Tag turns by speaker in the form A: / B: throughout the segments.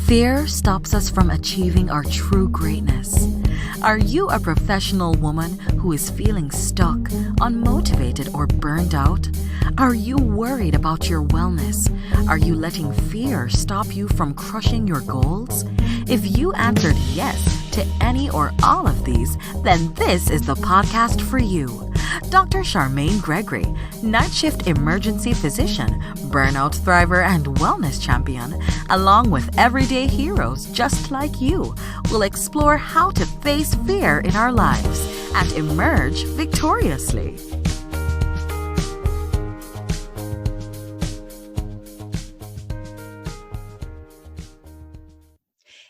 A: Fear stops us from achieving our true greatness. Are you a professional woman who is feeling stuck, unmotivated, or burned out? Are you worried about your wellness? Are you letting fear stop you from crushing your goals? If you answered yes to any or all of these, then this is the podcast for you. Dr. Charmaine Gregory, night shift emergency physician, burnout thriver, and wellness champion, along with everyday heroes just like you, will explore how to face fear in our lives and emerge victoriously.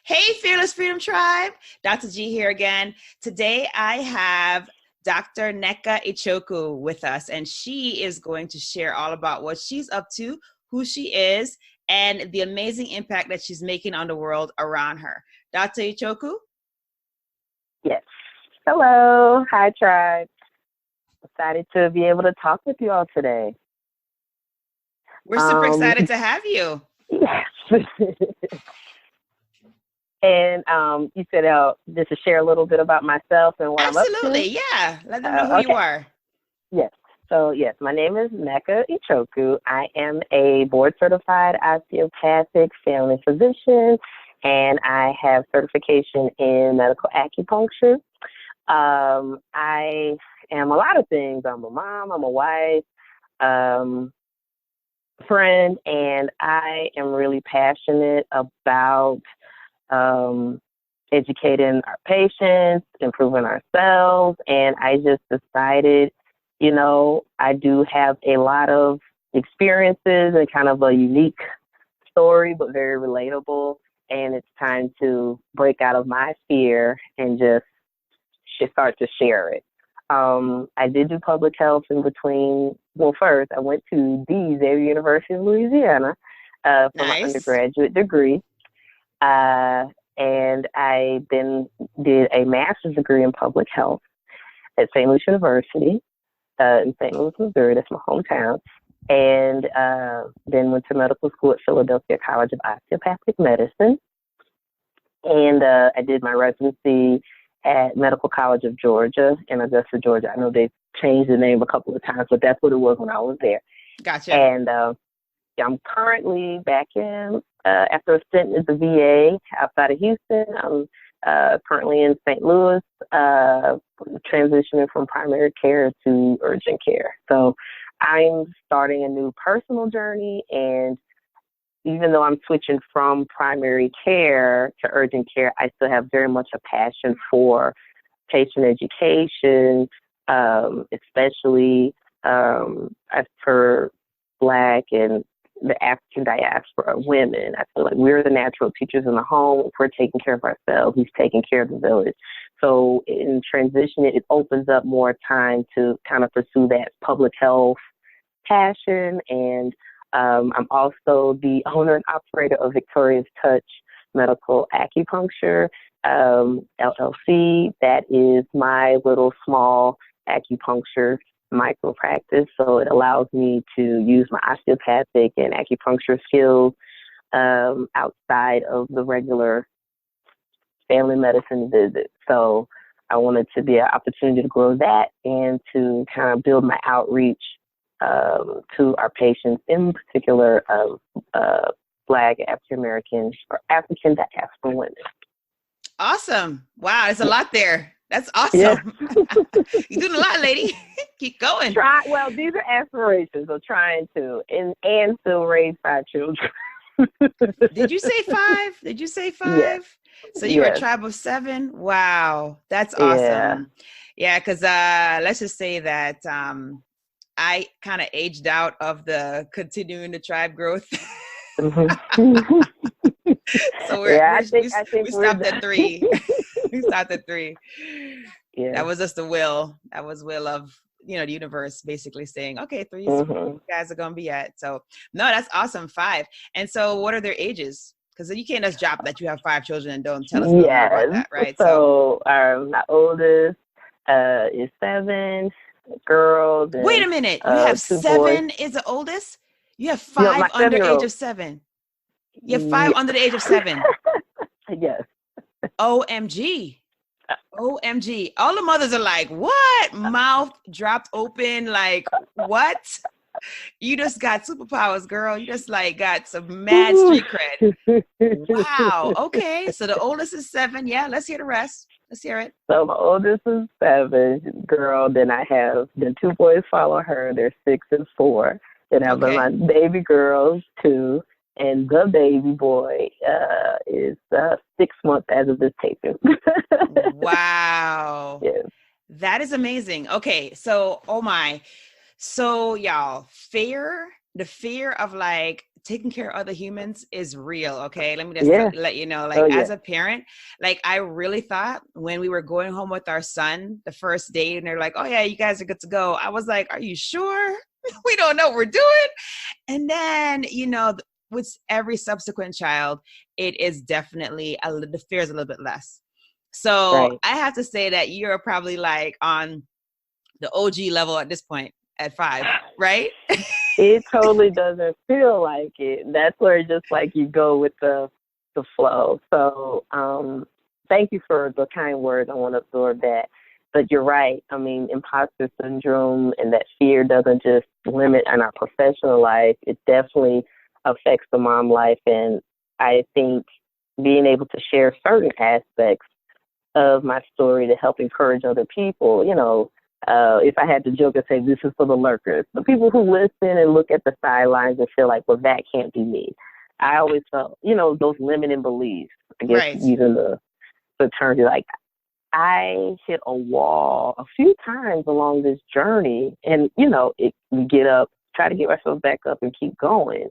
B: Hey, Fearless Freedom Tribe, Dr. G here again. Today I have Dr. Nneka Ichoku with us, and she is going to share all about what she's up to, who she is, and the amazing impact that she's making on the world around her. Dr. Ichoku?
C: Yes. Hello. Hi, tribe. Excited to be able to talk with you all today.
B: We're super excited to have you.
C: Yes. And you said just to share a little bit about myself and what I'm up to.
B: Absolutely, yeah. Let them know who you are.
C: Yes. So, yes, my name is Nneka Ichoku. I am a board-certified osteopathic family physician, and I have certification in medical acupuncture. I am a lot of things. I'm a mom, I'm a wife, friend, and I am really passionate about educating our patients, improving ourselves. And I just decided, I do have a lot of experiences and kind of a unique story, but very relatable. And it's time to break out of my fear and just start to share it. I did do public health in between. Well, first, I went to the Xavier University of Louisiana for my undergraduate degree. And I then did a master's degree in public health at St. Louis University in St. Louis, Missouri. That's my hometown. And then went to medical school at Philadelphia College of Osteopathic Medicine. And I did my residency at Medical College of Georgia in Augusta, Georgia. I know they've changed the name a couple of times, but that's what it was when I was there.
B: Gotcha.
C: And I'm currently back in, after a stint at the VA outside of Houston. I'm currently in St. Louis, transitioning from primary care to urgent care. So I'm starting a new personal journey, and even though I'm switching from primary care to urgent care, I still have very much a passion for patient education, especially as per Black and the African diaspora women. I feel like we're the natural teachers in the home. If we're taking care of ourselves, who's taking care of the village. So in transition, it opens up more time to kind of pursue that public health passion. And I'm also the owner and operator of Victorious Touch Medical Acupuncture LLC. That is my little small acupuncture micro practice. So it allows me to use my osteopathic and acupuncture skills outside of the regular family medicine visit. So I wanted to be an opportunity to grow that and to kind of build my outreach to our patients, in particular Black, African American, or African diaspora women.
B: Awesome. Wow, there's a lot there. That's awesome.
C: Yeah.
B: You're doing a lot, lady. Keep going.
C: Well, these are aspirations of trying to and still raise 5 children.
B: Did you say 5? Did you say 5?
C: Yes.
B: So you're
C: Yes.
B: a tribe of 7? Wow. That's awesome. Yeah, because let's just say that I kind of aged out of the continuing the tribe growth.
C: Mm-hmm.
B: So we stopped at 3. We stopped at 3.
C: Yeah.
B: That was just the will. That was will of, the universe basically saying, okay, 3
C: Mm-hmm.
B: guys are going to be at. So no, that's awesome. 5. And so what are their ages? Because you can't just drop that you have 5 children and don't tell us more about that, right?
C: So my oldest is 7 girls. And,
B: wait a minute. You have 7 is the oldest? You have 5 under the age of 7. You have 5 under the age of 7.
C: Yes.
B: OMG. OMG. All the mothers are like, what? Mouth dropped open, like, what? You just got superpowers, girl. You just like got some mad street cred. Wow. Okay. So the oldest is 7. Yeah, let's hear the rest. Let's hear it.
C: So my oldest is 7, girl. Then I have the 2 boys follow her. They're 6 and 4. Then I have my baby girls 2, and the baby boy is 6 months as of this taping.
B: Wow.
C: Yes.
B: That is amazing. Okay. So, oh my. So y'all, the fear of like taking care of other humans is real. Okay. Let me just let you know, like as a parent, like I really thought when we were going home with our son, the first date, and they're like, oh yeah, you guys are good to go. I was like, are you sure? We don't know what we're doing. And then, you know, with every subsequent child, it is definitely the fear is a little bit less. So I have to say that you're probably like on the OG level at this point. At 5, right?
C: It totally doesn't feel like it. That's where just like you go with the flow. So thank you for the kind words. I want to absorb that. But you're right. I mean, imposter syndrome and that fear doesn't just limit on our professional life. It definitely affects the mom life. And I think being able to share certain aspects of my story to help encourage other people, you know, if I had to joke and say this is for the lurkers, the people who listen and look at the sidelines and feel like, well, that can't be me. I always felt, you know, those limiting beliefs, I guess, using the term, like, I hit a wall a few times along this journey. And, you know, you get up, try to get myself back up and keep going.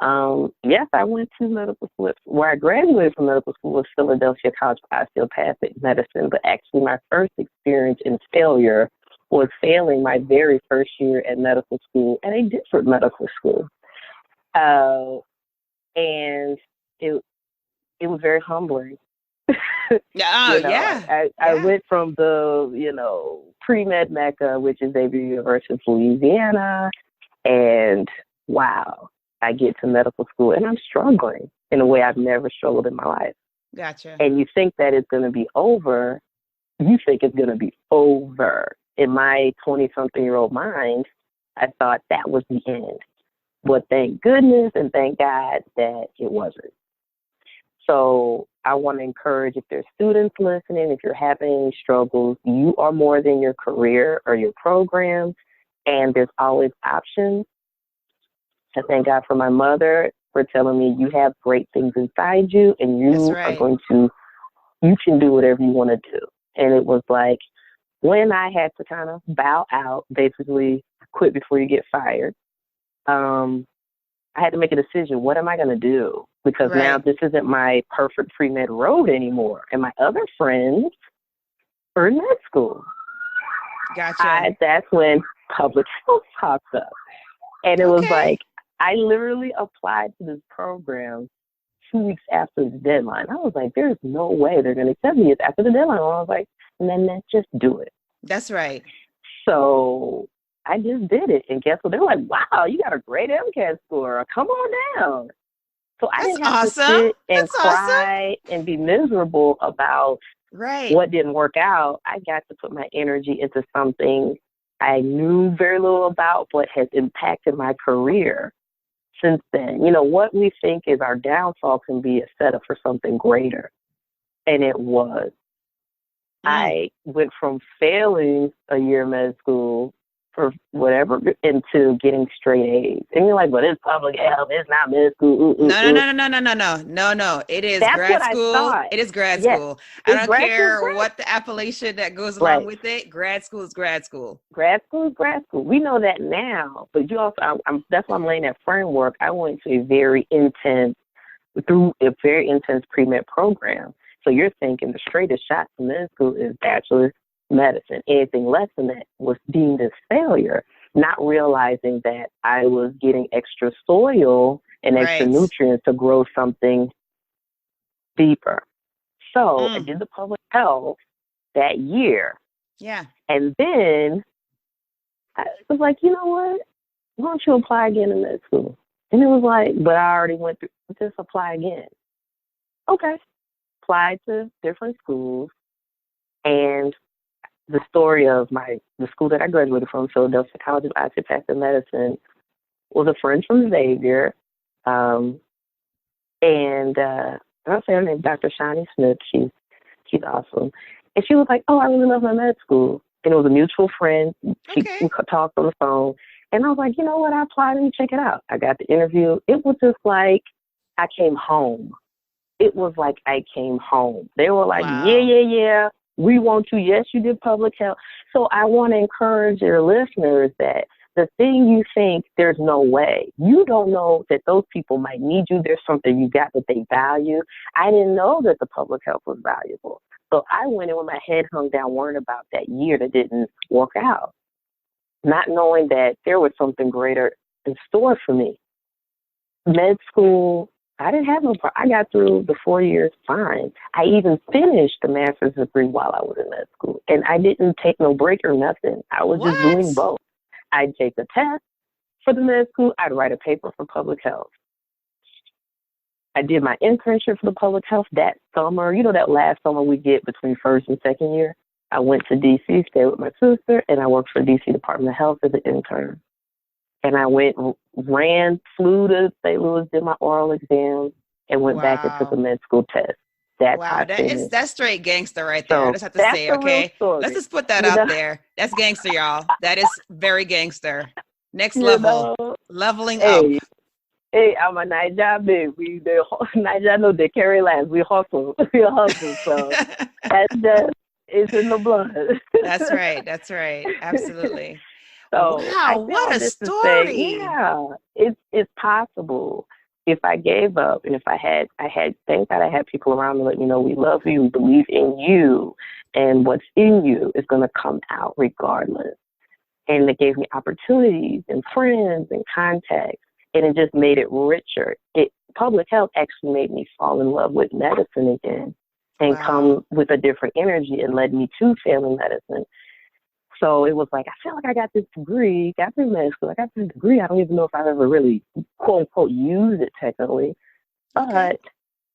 C: Yes, I went to medical school. Where I graduated from medical school was Philadelphia College of Osteopathic Medicine, but actually my first experience in failure was failing my very first year at medical school at a different medical school. And it was very humbling. I went from the, you know, pre-med Mecca, which is Xavier University of Louisiana, and wow, I get to medical school and I'm struggling in a way I've never struggled in my life.
B: Gotcha.
C: And you think that it's going to be over. You think it's going to be over. In my 20-something-year-old mind, I thought that was the end. But thank goodness and thank God that it wasn't. So I want to encourage, if there's students listening, if you're having any struggles, you are more than your career or your program, and there's always options. I thank God for my mother for telling me you have great things inside you, and you you can do whatever you want to do. And it was like, when I had to kind of bow out, basically quit before you get fired, I had to make a decision. What am I going to do? Because now this isn't my perfect pre-med road anymore. And my other friends are in med school.
B: Gotcha.
C: That's when public health popped up. And it was like, I literally applied to this program 2 weeks after the deadline. I was like, there's no way they're going to accept me. It's after the deadline. And I was like, and then let's just do it.
B: That's right.
C: So I just did it. And guess what? They're like, wow, you got a great MCAT score. Come on down. So I didn't have to sit and cry and be miserable about what didn't work out. I got to put my energy into something I knew very little about, but has impacted my career since then. You know, what we think is our downfall can be a setup for something greater. And it was. I went from failing a year in med school for whatever into getting straight A's. And you're like, but it's public health, it's not med school.
B: No. It is grad school. It is grad school. I don't care what the appellation that goes along with it. Grad school is grad school.
C: Grad school is grad school. We know that now, but you also, that's why I'm laying that framework. I went to a very intense pre-med program. So you're thinking the straightest shot to med school is bachelor's medicine. Anything less than that was deemed as failure, not realizing that I was getting extra soil and extra nutrients to grow something deeper. So I did the public health that year.
B: Yeah.
C: And then I was like, you know what? Why don't you apply again in med school? And it was like, but I already went through, just apply again. Okay. applied to different schools, and the story of the school that I graduated from, Philadelphia College of Osteopathic Medicine, was a friend from Xavier, and I'll say her name, Dr. Shani Smith. She's awesome, and she was like, "Oh, I really love my med school," and it was a mutual friend. We talked on the phone, and I was like, "You know what? I applied and check it out." I got the interview. It was just like I came home. It was like I came home. They were like,
B: Wow.
C: Yeah. We want you. Yes, you did public health. So I want to encourage your listeners that the thing you think there's no way, you don't know that those people might need you. There's something you got that they value. I didn't know that the public health was valuable. So I went in with my head hung down, worrying about that year that didn't work out, not knowing that there was something greater in store for me. Med school, I didn't have no problem. I got through the 4 years fine. I even finished the master's degree while I was in med school, and I didn't take no break or nothing. I was just doing both. I'd take a test for the med school. I'd write a paper for public health. I did my internship for the public health that summer. You know, that last summer we get between first and second year. I went to D.C., stayed with my sister, and I worked for D.C. Department of Health as an intern. And I flew to St. Louis, did my oral exam, and went back and took a med school test.
B: That's straight gangster right there. I just have to say, okay, let's just put that out there. That's gangster, y'all. That is very gangster. Next level, leveling up.
C: Hey, I'm a Niger baby. Niger know they carry lines. We hustle. So it's in the blood.
B: That's right. Absolutely.
C: So
B: wow, what a story.
C: It's possible if I gave up, and if thank God I had people around me let me know we love you, we believe in you, and what's in you is going to come out regardless. And it gave me opportunities and friends and contacts, and it just made it richer. Public health actually made me fall in love with medicine again and come with a different energy, and led me to family medicine. So it was like, I feel like I got this degree, got through med school, I got this degree. I don't even know if I've ever really, quote unquote, used it technically. But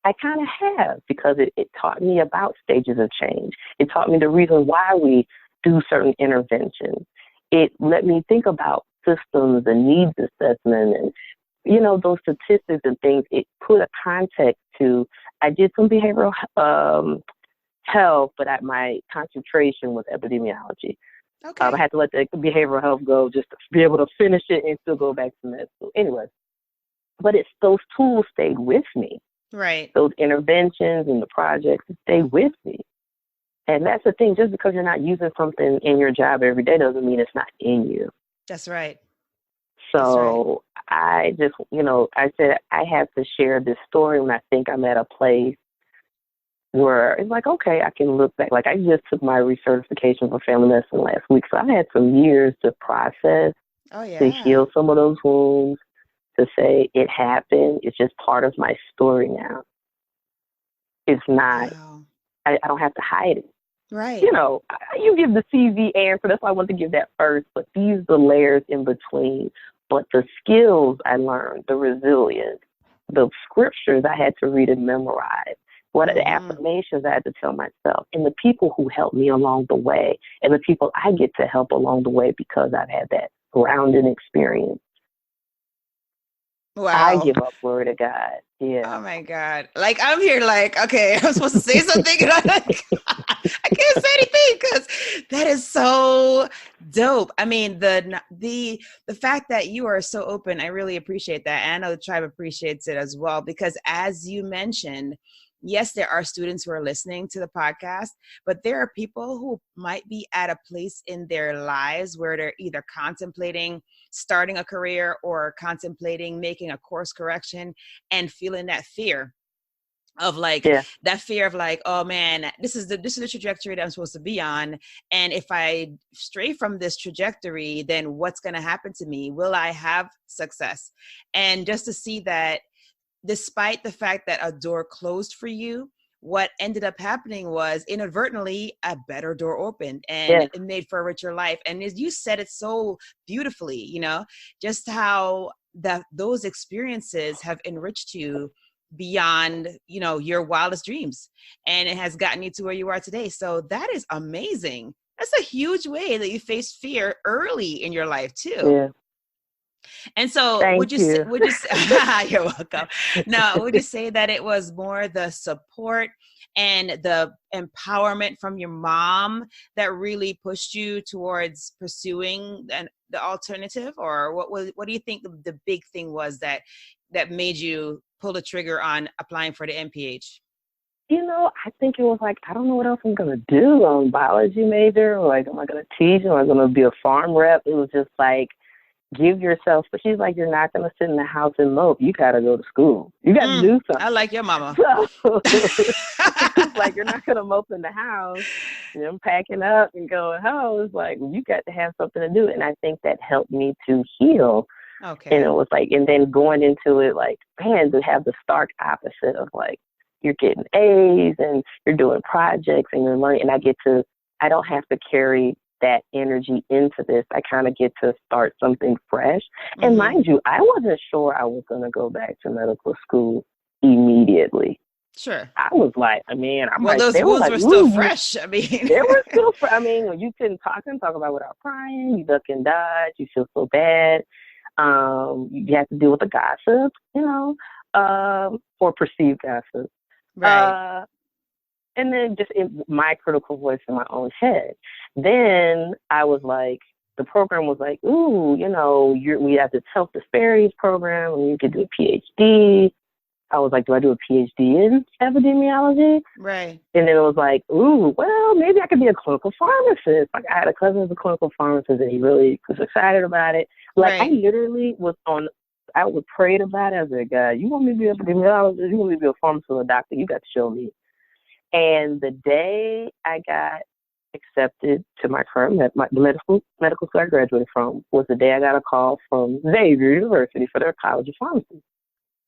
C: I kind of have, because it taught me about stages of change. It taught me the reason why we do certain interventions. It let me think about systems and needs assessment and, you know, those statistics and things. It put a context to, I did some behavioral health, but my concentration was epidemiology. I had to let the behavioral health go just to be able to finish it and still go back to med school. Anyway, but those tools stayed with me.
B: Right.
C: Those interventions and the projects stay with me. And that's the thing. Just because you're not using something in your job every day doesn't mean it's not in you.
B: That's right.
C: So I just, I said I have to share this story when I think I'm at a place where it's like, okay, I can look back. Like, I just took my recertification for family medicine last week. So I had some years to process, to heal some of those wounds, to say it happened. It's just part of my story now. It's not, I don't have to hide it.
B: Right.
C: You give the CV answer. That's why I want to give that first. But these are the layers in between. But the skills I learned, the resilience, the scriptures I had to read and memorize, what are the affirmations I had to tell myself, and the people who helped me along the way, and the people I get to help along the way because I've had that grounding experience.
B: Wow.
C: I give up, glory to God. Yeah.
B: Oh my God. Like, I'm here like, okay, I'm supposed to say something, and I'm like, I can't say anything because that is so dope. I mean, the fact that you are so open, I really appreciate that. And I know the tribe appreciates it as well, because as you mentioned, yes, there are students who are listening to the podcast, but there are people who might be at a place in their lives where they're either contemplating starting a career or contemplating making a course correction and feeling that fear of that fear of like, oh man, this is the trajectory that I'm supposed to be on. And if I stray from this trajectory, then what's going to happen to me? Will I have success? And just to see that despite the fact that a door closed for you, what ended up happening was inadvertently a better door opened, and it made for a richer life. And as you said it so beautifully, just how those experiences have enriched you beyond, your wildest dreams. And it has gotten you to where you are today. So that is amazing. That's a huge way that you faced fear early in your life too.
C: Yeah.
B: And so
C: Thank you.
B: would you say, you're welcome. No, would you say that it was more the support and the empowerment from your mom that really pushed you towards pursuing the alternative? Or what do you think the big thing was that made you pull the trigger on applying for the MPH?
C: I think it was like, I don't know what else I'm going to do. I'm a biology major, or like, am I going to teach? Am I going to be a farm rep? It was just like, give yourself, but she's like, you're not going to sit in the house and mope. You got to go to school. You got to do something.
B: I like your mama.
C: So, it's like, you're not going to mope in the house, packing up and going home. It's like, you got to have something to do. And I think that helped me to heal.
B: Okay.
C: And it was like, and then going into it, like, man, to have the stark opposite of like, you're getting A's and you're doing projects and you're learning. And I don't have to carry that energy into this. I kind of get to start something fresh. Mm-hmm. And mind you, I wasn't sure I was going to go back to medical school immediately.
B: Sure.
C: I was like,
B: those wounds were still fresh.
C: They were still fresh. You couldn't talk about without crying. You duck and dodge. You feel so bad. You have to deal with the gossip, or perceived gossip.
B: Right.
C: And then just in my critical voice in my own head. Then I was like, the program was like, ooh, we have this health disparities program and you could do a PhD. I was like, do I do a PhD in epidemiology?
B: Right.
C: And then it was like, ooh, well, maybe I could be a clinical pharmacist. Like, I had a cousin who's a clinical pharmacist and he really was excited about it. Like, right. I literally I would pray about it. I was like, God, you want me to be an epidemiologist? You want me to be a pharmacist or a doctor? You got to show me. And the day I got accepted to my current medical school I graduated from was the day I got a call from Xavier University for their College of Pharmacy.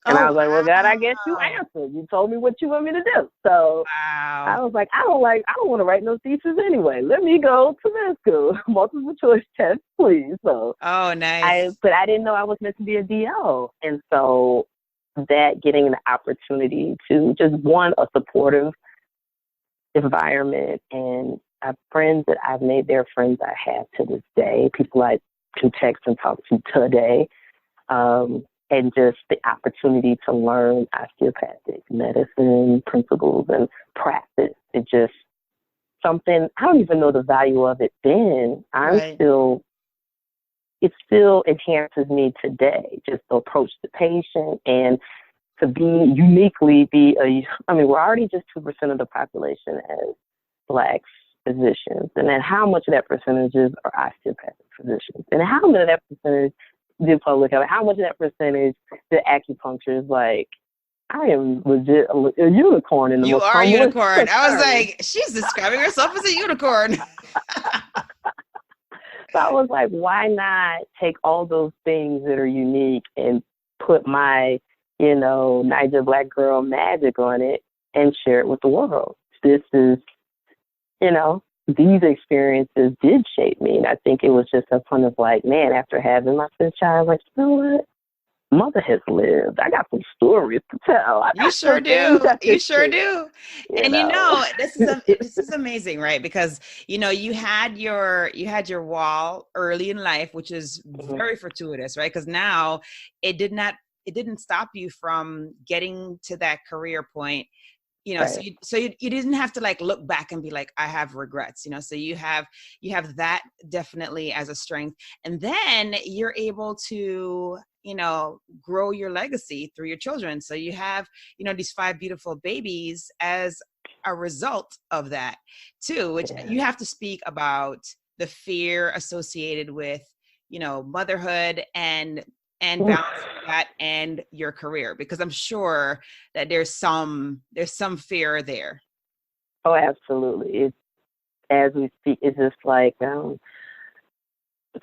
C: And I was like, well, God, I guess you answered. You told me what you want me to do. So I was like, I don't want to write no thesis anyway. Let me go to med school. Multiple choice test, please. So
B: nice.
C: But I didn't know I was meant to be a DO. And so that getting an opportunity to just a supportive environment and friends that I've made, they're friends I have to this day, people I can text and talk to today. And just the opportunity to learn osteopathic medicine principles and practice. It's just something, I don't even know the value of it then. It still enhances me today, just to approach the patient and to we're already just 2% of the population as Black physicians. And then how much of that percentage are osteopathic physicians? And how much of that percentage the public health, how much of that percentage the acupuncture is like, I am legit a unicorn in the most humble.
B: You are a unicorn. I was like, she's describing herself as a unicorn.
C: So I was like, why not take all those things that are unique and put my, Niger Black girl magic on it and share it with the world? This is, these experiences did shape me. And I think it was just a fun of like, man, after having my fifth child, like, you know what? Mother has lived. I got some stories to tell.
B: You sure do. You sure do. And this is amazing, right? Because you had your wall early in life, which is very fortuitous, right? Because now it didn't stop you from getting to that career point.
C: Right.
B: So you didn't have to like look back and be like, I have regrets, so you have that definitely as a strength. And then you're able to, grow your legacy through your children. So you have, these 5 beautiful babies as a result of that too, which you have to speak about the fear associated with, motherhood and balancing that and your career, because I'm sure that there's some fear there.
C: Oh, absolutely. It's, as we speak, it's just like, I was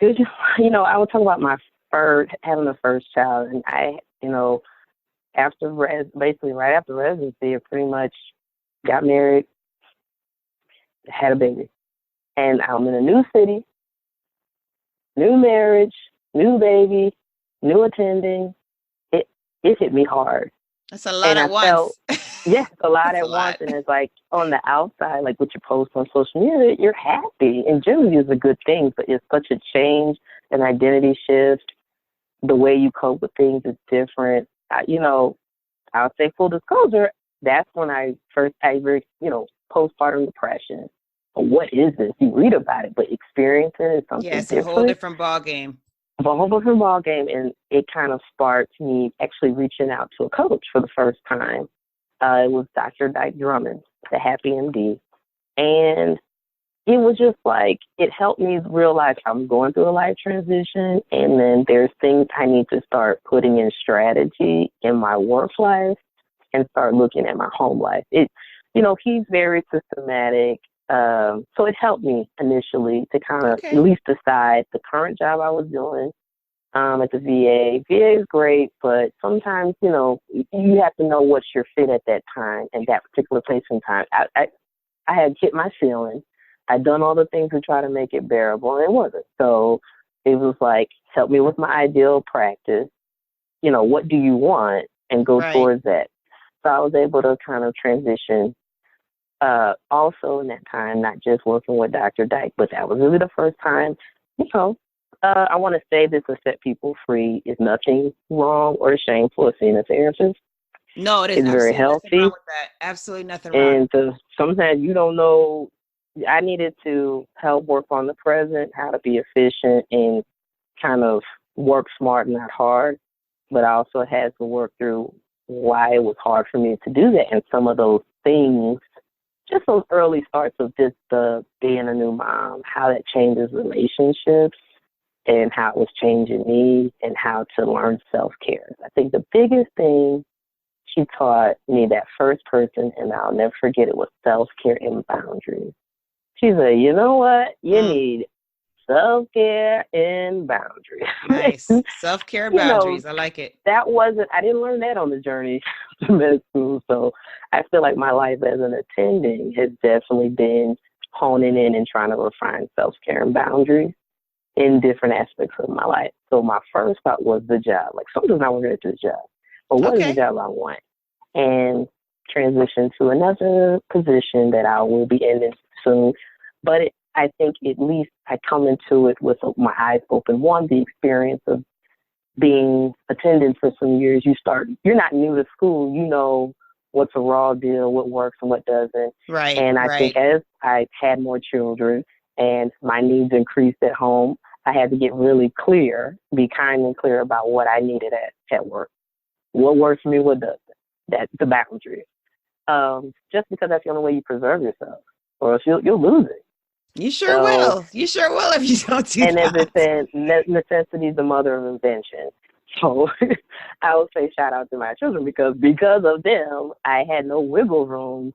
C: talking about having the first child, and I, basically right after residency, I pretty much got married, had a baby, and I'm in a new city, new marriage, new baby, new attending. It hit me hard.
B: That's a lot
C: And I
B: at
C: felt,
B: once.
C: yes, a lot
B: That's a
C: at once.
B: lot.
C: And it's like on the outside, like what you post on social media, you're happy. And generally is a good thing, but it's such a change, an identity shift. The way you cope with things is different. I'll say full disclosure, that's when I first ever, postpartum depression. What is this? You read about it, but experiencing it is
B: Yeah,
C: something
B: it's a whole
C: different.
B: different ball game.
C: A whole different ball game, and it kind of sparked me actually reaching out to a coach for the first time. It was Dr. Dyke Drummond, the Happy MD, and it was just like it helped me realize I'm going through a life transition, and then there's things I need to start putting in strategy in my work life and start looking at my home life. He's very systematic. So it helped me initially to kind of at least decide the current job I was doing at the VA. VA is great, but sometimes, you have to know what's your fit at that time and that particular place and time. I had hit my ceiling. I'd done all the things to try to make it bearable, and it wasn't. So it was like, help me with my ideal practice. What do you want? And go towards that. So I was able to kind of transition. Also in that time, not just working with Dr. Dyke, but that was really the first time, I want to say this to set people free is nothing wrong or shameful of seeing a therapist.
B: No, it is.
C: It's very healthy.
B: Nothing wrong with that. Absolutely nothing wrong.
C: And sometimes you don't know. I needed to help work on the present, how to be efficient and kind of work smart, not hard. But I also had to work through why it was hard for me to do that. And some of those things, just those early starts of just being a new mom, how that changes relationships and how it was changing me and how to learn self-care. I think the biggest thing she taught me, that first person, and I'll never forget it, was self-care and boundaries. She said, you know what? You need self-care and boundaries.
B: Nice. Self-care boundaries. I like it.
C: I didn't learn that on the journey to med school. So I feel like my life as an attending has definitely been honing in and trying to refine self-care and boundaries in different aspects of my life. So my first thought was the job. Like, sometimes I want to get to the job. But what is the job I want? And transition to another position that I will be ending soon. But I think at least I come into it with my eyes open. One, the experience of being attendant for some years. You're not new to school. You know what's a raw deal, what works and what doesn't.
B: Right.
C: And I think as I had more children and my needs increased at home, I had to get really clear, be kind and clear about what I needed at work. What works for me, what doesn't. That's the boundary. Just because that's the only way you preserve yourself, or else you'll lose it.
B: You sure will. You sure will if you don't do that.
C: And as I said, necessity is the mother of invention. So I would say shout out to my children because of them, I had no wiggle room.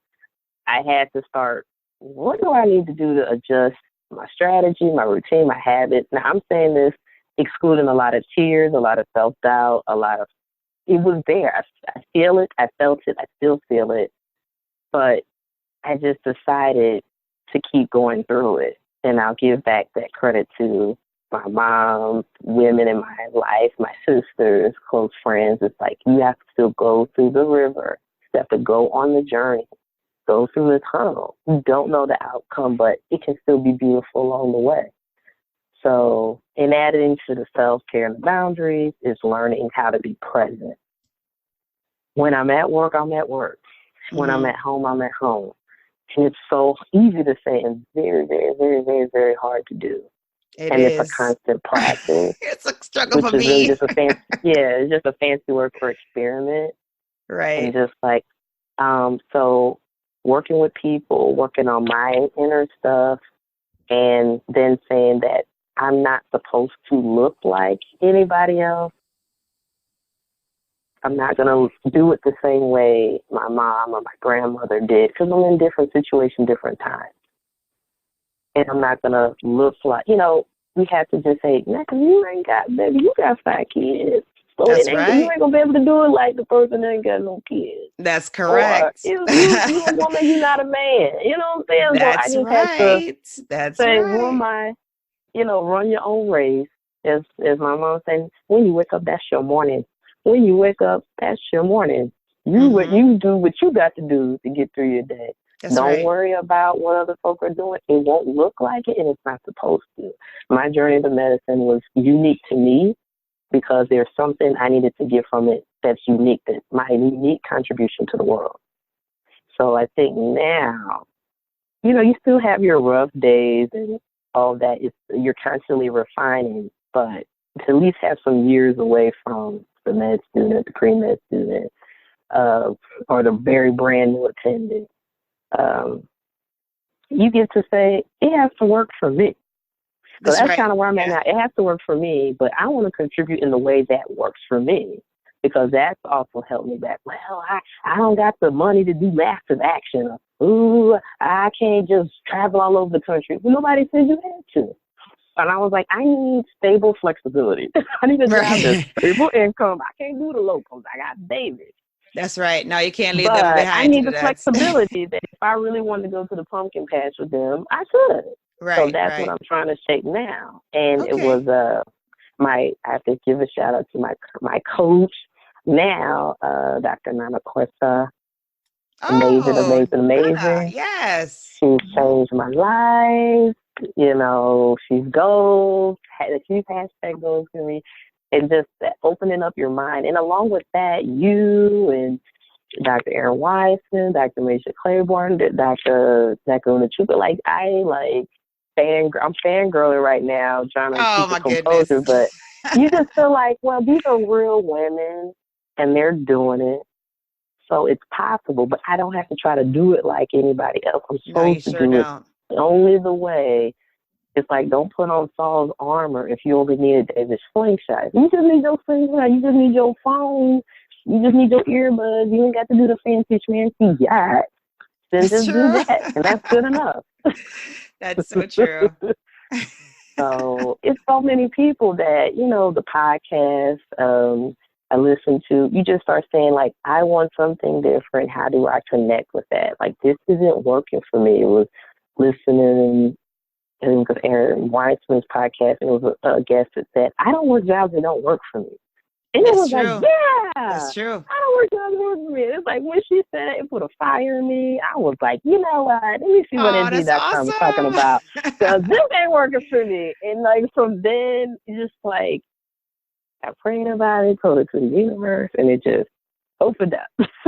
C: I had to start, what do I need to do to adjust my strategy, my routine, my habits? Now, I'm saying this excluding a lot of tears, a lot of self-doubt, it was there. I feel it. I felt it. I still feel it. But I just decided to keep going through it. And I'll give back that credit to my mom, women in my life, my sisters, close friends. It's like, you have to still go through the river. You have to go on the journey, go through the tunnel. You don't know the outcome, but it can still be beautiful along the way. So in adding to the self-care and the boundaries is learning how to be present. When I'm at work, I'm at work. When I'm at home, I'm at home. And it's so easy to say and very, very, very, very, very hard to do. It's a constant practice.
B: It's a struggle for me.
C: Really just it's just a fancy word for experiment.
B: Right.
C: And just like, so working with people, working on my inner stuff, and then saying that I'm not supposed to look like anybody else. I'm not going to do it the same way my mom or my grandmother did because I'm in different situations, different times. And I'm not going to look like, we have to just say, Nneka, you got 5 kids. So
B: That's
C: you
B: right.
C: ain't going to be able to do it like the person that ain't got no kids.
B: That's correct.
C: Or, you a woman, you're not a man. You know what I'm saying?
B: That's
C: so I just have to
B: That's
C: say,
B: right.
C: run your own race. As my mom said, when you wake up, that's your morning. When you wake up, that's your morning. You do what you got to do to get through your day.
B: That's
C: Don't
B: right.
C: worry about what other folk are doing. It won't look like it, and it's not supposed to. My journey to medicine was unique to me because there's something I needed to get from it that's unique, that's my unique contribution to the world. So I think now, you still have your rough days and all that. You're constantly refining, but to at least have some years away from the med student, the pre-med student, or the very brand new attendant, you get to say, it has to work for me. So that's
B: right.
C: kind of where I'm at now. It has to work for me, but I want to contribute in the way that works for me, because that's also helped me back. Well, I don't got the money to do massive action. Ooh, I can't just travel all over the country. Well, nobody said you had to. And I was like, I need stable flexibility. I need a job that's stable income. I can't do the locals. I got babies.
B: That's right. No, you can't leave them
C: But I
B: behind to
C: need
B: do
C: the
B: that.
C: flexibility that if I really wanted to go to the pumpkin patch with them, I could.
B: Right.
C: So that's what I'm trying to shape now. And it was I have to give a shout out to my coach now, Dr. Nana Corsa. Amazing.
B: Yes.
C: She's changed my life. She's goals. She's hashtag goals for me. And just opening up your mind. And along with that, you and Dr. Aaron Weissman, Dr. Maisha Claiborne, Dr. Nneka Ichoku, I'm fangirling right now, trying to keep the composure. But you just feel like, well, these are real women, and they're doing it. So it's possible, but I don't have to try to do it like anybody else. I'm supposed to do it only the way. It's like, don't put on Saul's armor if you only need a David slingshot. You just need your slingshot. You just need your phone. You just need your earbuds. You ain't got to do the fancy schmancy yacht. Then just do that, and that's good enough.
B: That's so true.
C: So it's so many people that, the podcast, I listen to, you just start saying, like, I want something different. How do I connect with that? Like, this isn't working for me. It was listening, and it was Aaron Weissman's podcast, and it was a guest that said, I don't work jobs that don't work for me. And it was like, yeah,
B: that's true.
C: I don't work jobs that work for me. It's like, when she said it put a fire in me, I was like, you know what? Let me see what Indeed.com is talking about. Because this ain't working for me. And, like, from then, just like, I prayed about it, told it to the universe, and it just opened up.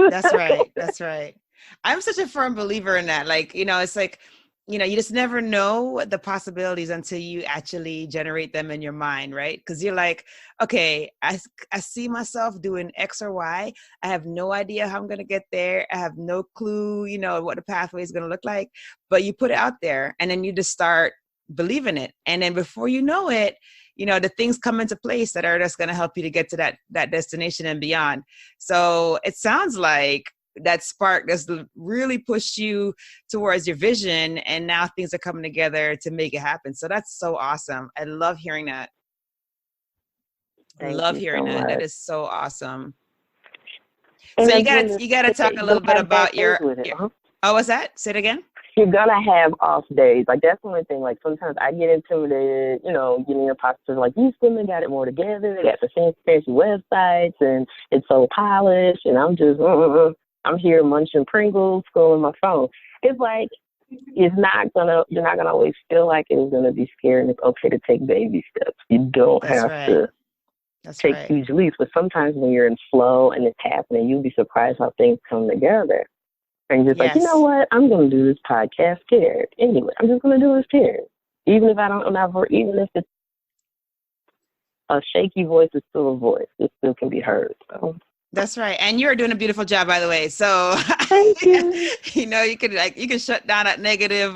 B: That's right. That's right. I'm such a firm believer in that. Like, it's like, you just never know the possibilities until you actually generate them in your mind, right? Because you're like, okay, I see myself doing X or Y. I have no idea how I'm going to get there. I have no clue, what the pathway is going to look like. But you put it out there, and then you just start believing it. And then before you know it, the things come into place that are just going to help you to get to that destination and beyond. So it sounds like that spark just really pushed you towards your vision, and now things are coming together to make it happen. So that's so awesome. I love hearing that. That is so awesome. And so you got to talk a little bit about your oh, what's that? Say it again.
C: You're going to have off days. Like, that's the only thing. Like, sometimes I get intimidated, getting imposters like, you still got it more together. They got the fancy websites, and it's so polished. And I'm just, I'm here munching Pringles, scrolling my phone. It's like, you're not going to always feel like it's going to be scary, and it's okay to take baby steps. You don't have to take huge leaps. But sometimes when you're in flow and it's happening, you'll be surprised how things come together. And you're just like, you know what? I'm going to do this podcast scared. Anyway, I'm just going to do it scared. Even if I don't know, even if it's a shaky voice, is still a voice. It still can be heard. So.
B: That's right. And you're doing a beautiful job, by the way. So,
C: thank you.
B: You can shut down that the negative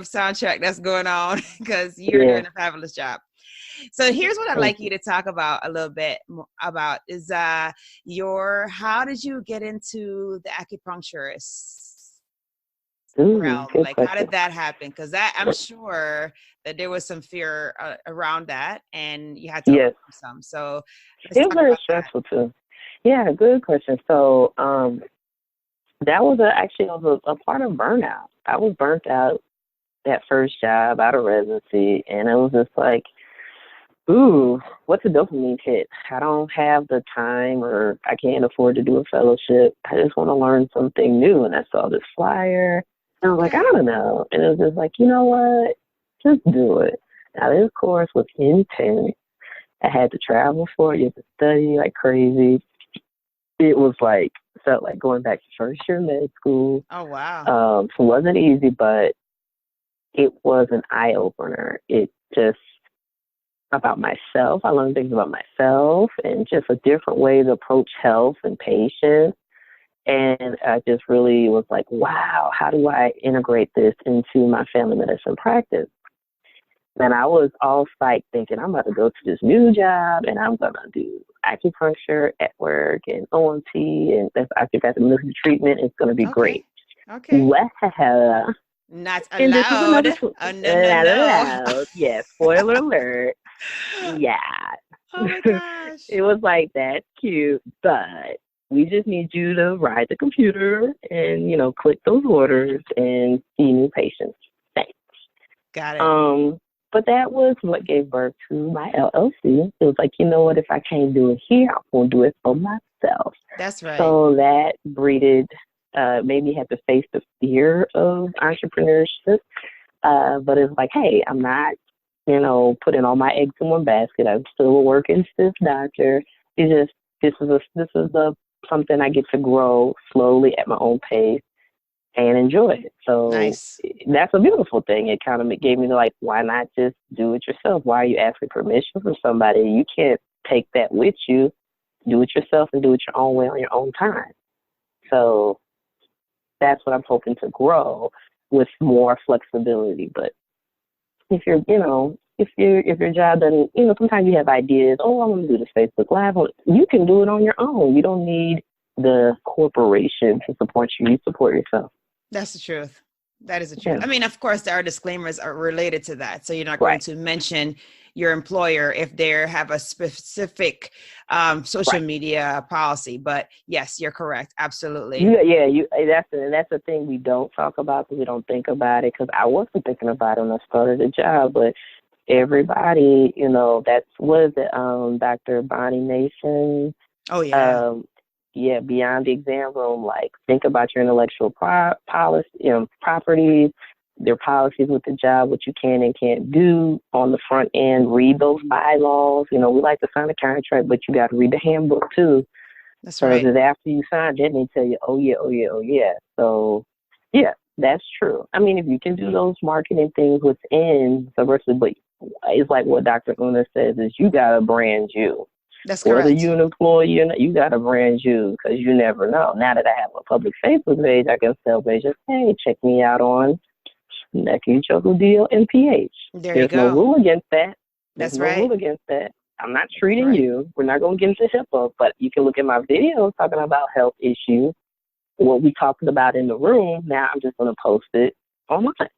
B: soundtrack that's going on, because you're doing a fabulous job. So here's what I'd like you to talk about a little bit about is how did you get into the acupuncturist realm? Like, how did that happen? Because I'm sure that there was some fear around that, and you had to overcome some. So
C: it was very stressful too. Yeah, good question. So that was a part of burnout. I was burnt out that first job out of residency, and it was just like, Ooh, what's a dopamine hit? I don't have the time or I can't afford to do a fellowship. I just want to learn something new. And I saw this flyer and I was like, I don't know. And it was just like, you know what? Just do it. Now, this course was intense. I had to travel for it. You had to study like crazy. It was like, felt like going back to first year med school.
B: Oh, wow.
C: So it wasn't easy, but it was an eye opener. It just, about myself. I learned things about myself and just a different way to approach health and patients. And I just really was like, wow, how do I integrate this into my family medicine practice? And I was all psyched thinking I'm about to go to this new job and I'm going to do acupuncture at work and OMT and that's osteopathic medicine treatment. It's going to be great.
B: Okay.
C: Well,
B: not
C: and this was
B: allowed.
C: another
B: Oh, no,
C: not
B: no.
C: allowed. Yeah, spoiler alert. Yeah.
B: Oh my gosh.
C: It was like, that's cute, but we just need you to ride the computer and, click those orders and see new patients. Thanks.
B: Got it.
C: But that was what gave birth to my LLC. It was like, you know what, if I can't do it here, I'm going to do it for myself.
B: That's right.
C: So that breeded, made me have to face the fear of entrepreneurship. But it's like, hey, I'm not, putting all my eggs in one basket. I'm still a working stiff doctor. It's just, this is something I get to grow slowly at my own pace and enjoy it. So
B: nice.
C: That's a beautiful thing. It kind of gave me why not just do it yourself? Why are you asking permission from somebody? You can't take that with you. Do it yourself and do it your own way on your own time. So that's what I'm hoping to grow with more flexibility. But if you're, if your job doesn't, sometimes you have ideas. Oh, I want to do this Facebook Live. You can do it on your own. You don't need the corporation to support you. You support yourself.
B: That's the truth. That is the truth.
C: Yeah.
B: I mean, of course, there are disclaimers are related to that. So you're not going to mention your employer if they have a specific social media policy. But yes, you're correct. Absolutely.
C: That's the thing we don't talk about because we don't think about it. Because I wasn't thinking about it when I started the job, but everybody, that's what is it, Dr. Bonnie Mason.
B: Oh yeah.
C: Beyond the exam room, think about your intellectual policy, properties, their policies with the job, what you can and can't do on the front end. Read those bylaws. We like to sign a contract, but you got to read the handbook too.
B: That's right.
C: So after you sign it, they tell you, oh yeah. So yeah, that's true. I mean, if you can do those marketing things within subversive, but it's like what Dr. Una says is you got to brand you.
B: That's correct.
C: Whether you're an employee or not, you got to brand you because you never know. Now that I have a public Facebook page, I can tell pages, hey, check me out on Nneka Ichoku DLNPH. There's no rule against that. There's no rule against that. I'm not treating you. We're not going to get into HIPAA, but you can look at my videos talking about health issues, what we talked about in the room. Now I'm just going to post it online.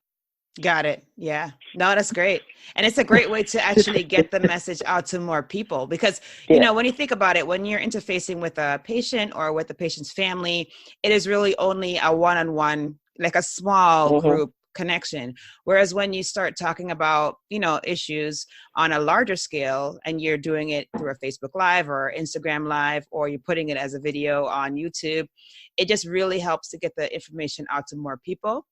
B: Got it. Yeah. No, that's great. And it's a great way to actually get the message out to more people because, when you think about it, when you're interfacing with a patient or with the patient's family, it is really only a one-on-one, like a small group connection. Whereas when you start talking about, issues on a larger scale and you're doing it through a Facebook Live or Instagram Live, or you're putting it as a video on YouTube, it just really helps to get the information out to more people.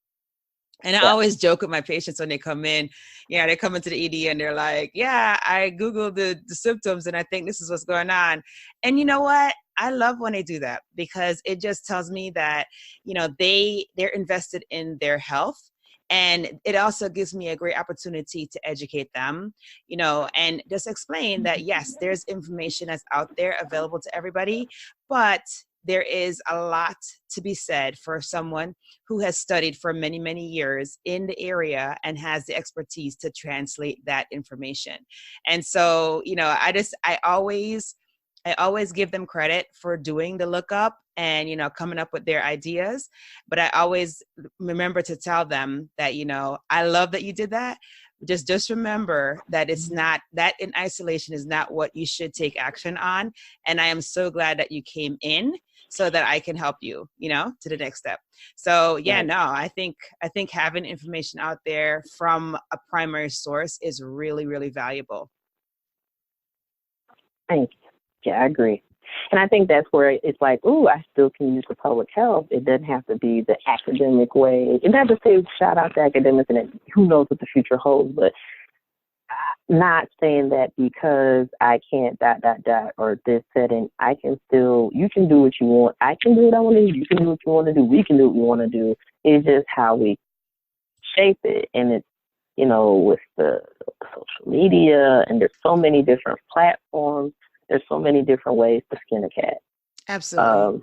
B: And I always joke with my patients when they come in, they come into the ED and they're like, yeah, I Googled the symptoms and I think this is what's going on. And you know what? I love when they do that because it just tells me that, they're invested in their health. And it also gives me a great opportunity to educate them, and just explain that, yes, there's information that's out there available to everybody, but there is a lot to be said for someone who has studied for many, many years in the area and has the expertise to translate that information. And so, I always give them credit for doing the lookup and, coming up with their ideas. But I always remember to tell them that, I love that you did that. Just remember that it's not, that in isolation is not what you should take action on. And I am so glad that you came in so that I can help you, to the next step. So I think having information out there from a primary source is really, really valuable.
C: Thank you. Yeah, I agree. And I think that's where it's like, ooh, I still can use the public health. It doesn't have to be the academic way. And not to say shout out to academics and who knows what the future holds, but not saying that because I can't ... or this setting, I can still, you can do what you want. I can do what I want to do. You can do what you want to do. We can do what we want to do. It's just how we shape it. And it's, with the social media, and there's so many different platforms. There's so many different ways to skin a cat.
B: Absolutely.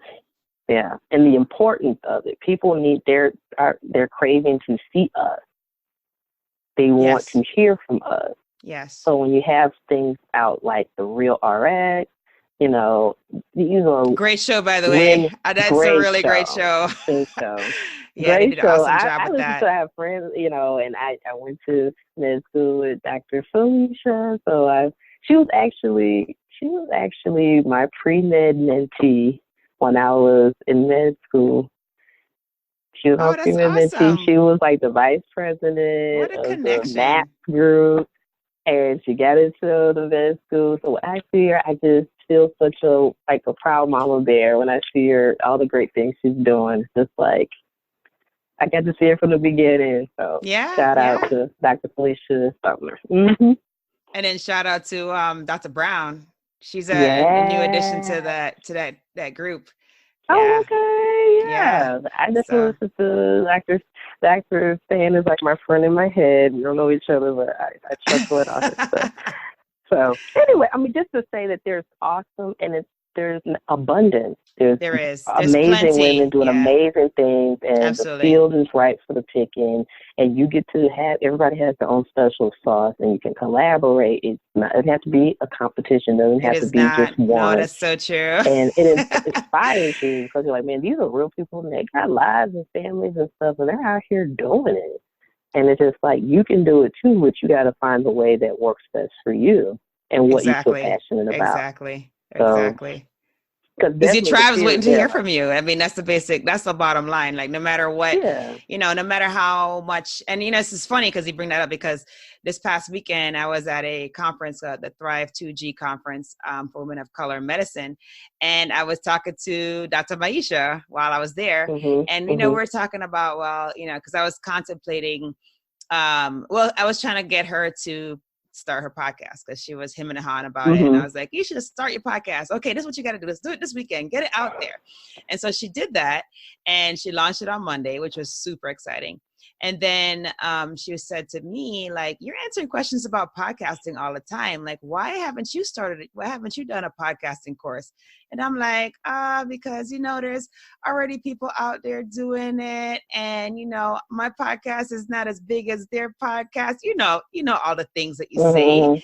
C: Yeah. And the importance of it. People need they're craving to see us. They want to hear from us.
B: Yes.
C: So when you have things out like the Real RX,
B: great show, by the way. That's a really great show.
C: Great show.
B: Yeah,
C: great
B: they did an
C: show.
B: awesome job with that.
C: I have friends, and I went to med school with Dr. Felicia. So she was actually my pre-med mentee when I was in med school. She was my pre-med mentee. She was like the vice president of the MAP group, and she got into the med school. So when I see her, I just feel such a proud mama bear when I see her, all the great things she's doing. It's just like, I got to see her from the beginning. So shout out to Dr. Felicia Sumner. Mm-hmm.
B: And then shout out to Dr. Brown. She's a new addition to that group.
C: Oh, okay. Yeah. I just listen to Dr. Stan is like my friend in my head. We don't know each other, but I chuckle at all his stuff. So anyway, just to say that there's awesome, and there's abundance. There's amazing women doing amazing things, and the field is ripe for the picking. And you get to everybody has their own special sauce, and you can collaborate. It doesn't have to be a competition. It doesn't have to be just one.
B: No, that's so true.
C: And it inspires you because you're like, man, these are real people, and they got lives and families and stuff, and they're out here doing it. And it's just like, you can do it too, but you got to find the way that works best for you and what you feel passionate about.
B: Exactly. Because your tribe is waiting to hear from you. That's the bottom line. Like, no matter what, no matter how much, and this is funny because you bring that up, because this past weekend I was at a conference, the Thrive 2G conference for women of color in medicine. And I was talking to Dr. Maisha while I was there.
C: Mm-hmm,
B: and, we were talking about, because I was contemplating, I was trying to get her to start her podcast because she was hemming and hawing about it. And I was like, you should start your podcast. Okay, this is what you got to do. Let's do it this weekend. Get it out there. And so she did that, and she launched it on Monday, which was super exciting. And then she said to me, like, you're answering questions about podcasting all the time. Like, why haven't you done a podcasting course? And I'm like, because, there's already people out there doing it. And, my podcast is not as big as their podcast. You know, all the things that you say.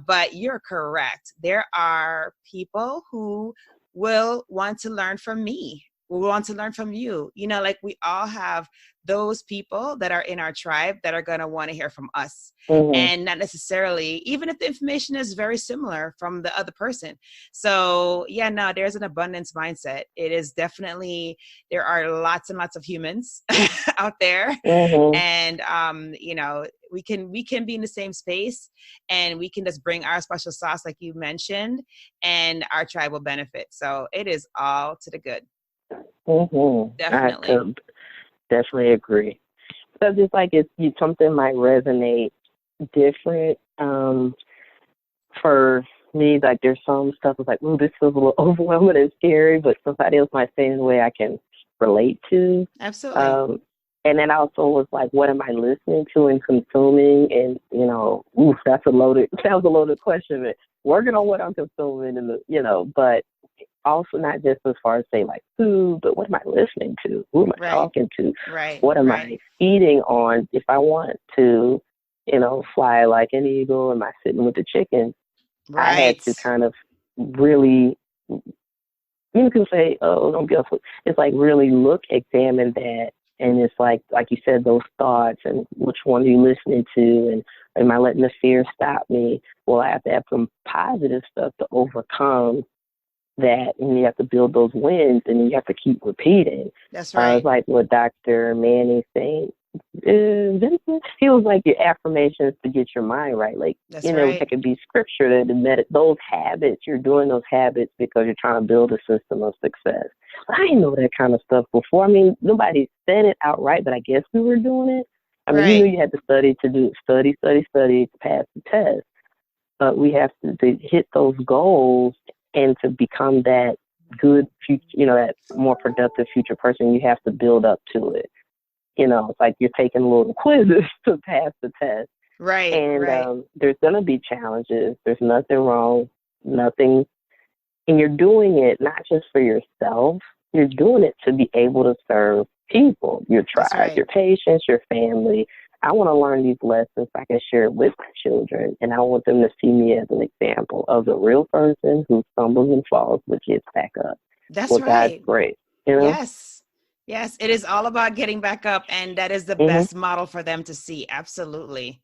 B: But you're correct. There are people who will want to learn from me. We want to learn from you. Like, we all have those people that are in our tribe that are going to want to hear from us. And not necessarily, even if the information is very similar from the other person. So there's an abundance mindset. It is definitely, there are lots and lots of humans out there. And, we can be in the same space, and we can just bring our special sauce, like you mentioned, and our tribe will benefit. So it is all to the good. Definitely.
C: I definitely agree. So just like something might resonate different for me. Like, there's some stuff that's like, ooh, this feels a little overwhelming and scary, but somebody else might say in a way I can relate to.
B: Absolutely.
C: And then also was like, what am I listening to and consuming? And sounds a loaded question. But working on what I'm consuming, and but also not just as far as say like food, but what am I listening to? Who am I talking to? What am I feeding on? If I want to, fly like an eagle, am I sitting with the chickens? I had to kind of really, you can say, oh, don't be afraid. It's like really examine that. And it's like you said, those thoughts, and which one are you listening to? And am I letting the fear stop me? Well, I have to have some positive stuff to overcome that, and you have to build those wins, and you have to keep repeating.
B: That's right.
C: It's like what Dr. Manny's saying. He was like, your affirmations to get your mind right. Like,
B: That's
C: you know,
B: right.
C: that could be scripture, those habits, you're doing those habits because you're trying to build a system of success. I didn't know that kind of stuff before. I mean, nobody said it outright, but I guess we were doing it. I mean,
B: Right.
C: you knew you had to study to pass the test. But we have to hit those goals and to become that good future, you know, that more productive future person, you have to build up to it. You know, it's like you're taking little quizzes to pass the test.
B: Right.
C: And
B: Right.
C: there's going to be challenges. There's nothing wrong, nothing. And you're doing it not just for yourself. You're doing it to be able to serve people, your tribe,
B: right.
C: your patients, your family. I want to learn these lessons so I can share it with my children. And I want them to see me as an example of the real person who stumbles and falls but gets back up.
B: That's
C: With
B: right.
C: God's grace. You know?
B: Yes. Yes. It is all about getting back up. And that is the best model for them to see. Absolutely.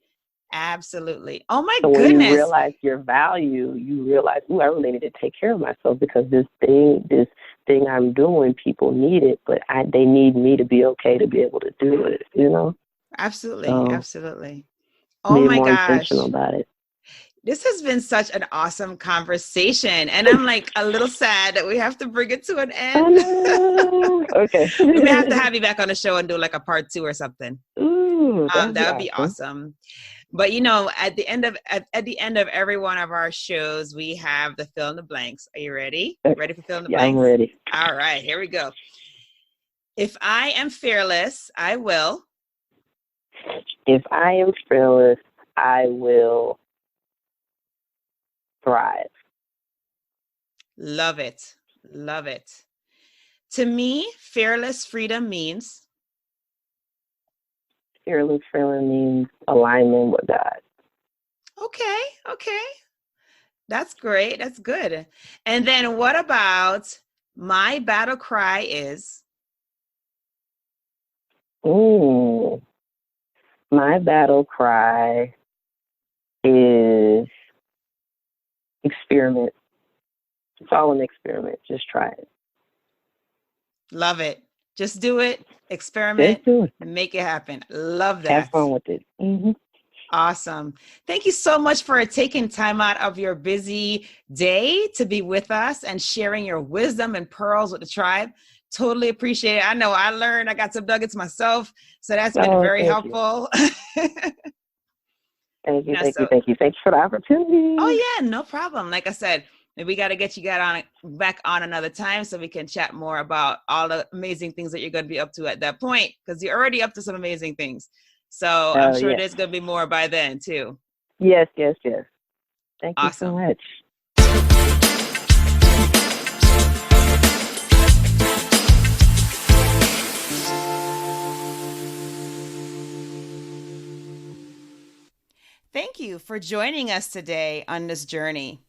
B: Absolutely. Oh my
C: So
B: goodness.
C: when you realize your value, you realize, I really need to take care of myself because this thing I'm doing, people need it, but they need me to be okay to be able to do it, you know?
B: Absolutely.
C: So,
B: Absolutely. Oh
C: being
B: my
C: more
B: gosh.
C: intentional about it.
B: This has been such an awesome conversation. And I'm like a little sad that we have to bring it to an end.
C: Okay.
B: We may have to have you back on the show and do like a part 2 or something.
C: Ooh,
B: That would be awesome. But you know, at the end of every one of our shows, we have the fill in the blanks. Are you ready? Ready for fill in the blanks?
C: I'm ready.
B: All right, here we go. If I am fearless, I will.
C: If I am fearless, I will thrive.
B: Love it. Love it. To me, fearless freedom means.
C: Fearless freedom means alignment with God.
B: Okay. Okay. That's great. That's good. And then what about my battle cry is?
C: My battle cry is experiment. It's all an experiment. Just try it.
B: Love it. Just do it. Experiment.
C: Just do it.
B: Make it happen. Love that.
C: Have fun with it. Mm-hmm.
B: Awesome. Thank you so much for taking time out of your busy day to be with us and sharing your wisdom and pearls with the tribe. Totally appreciate it. I know I learned, I got some nuggets myself. So that's been very helpful.
C: Thank you. Thank you for the opportunity.
B: Oh yeah, no problem. Like I said, we got to get you back on another time so we can chat more about all the amazing things that you're going to be up to at that point, because you're already up to some amazing things. So I'm sure there's going to be more by then too.
C: Yes. Thank you so much.
B: Thank you for joining us today on this journey.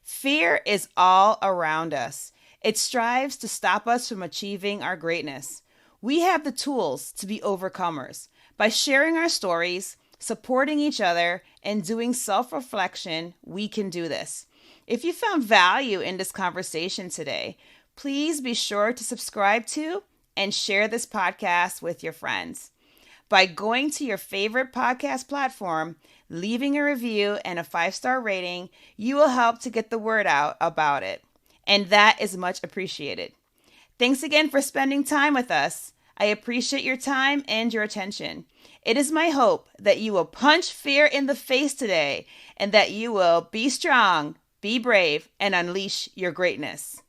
B: Fear is all around us. It strives to stop us from achieving our greatness. We have the tools to be overcomers. By sharing our stories, supporting each other, and doing self-reflection, we can do this. If you found value in this conversation today, please be sure to subscribe to and share this podcast with your friends. By going to your favorite podcast platform, leaving a review and a 5-star rating, you will help to get the word out about it. And that is much appreciated. Thanks again for spending time with us. I appreciate your time and your attention. It is my hope that you will punch fear in the face today and that you will be strong, be brave, and unleash your greatness.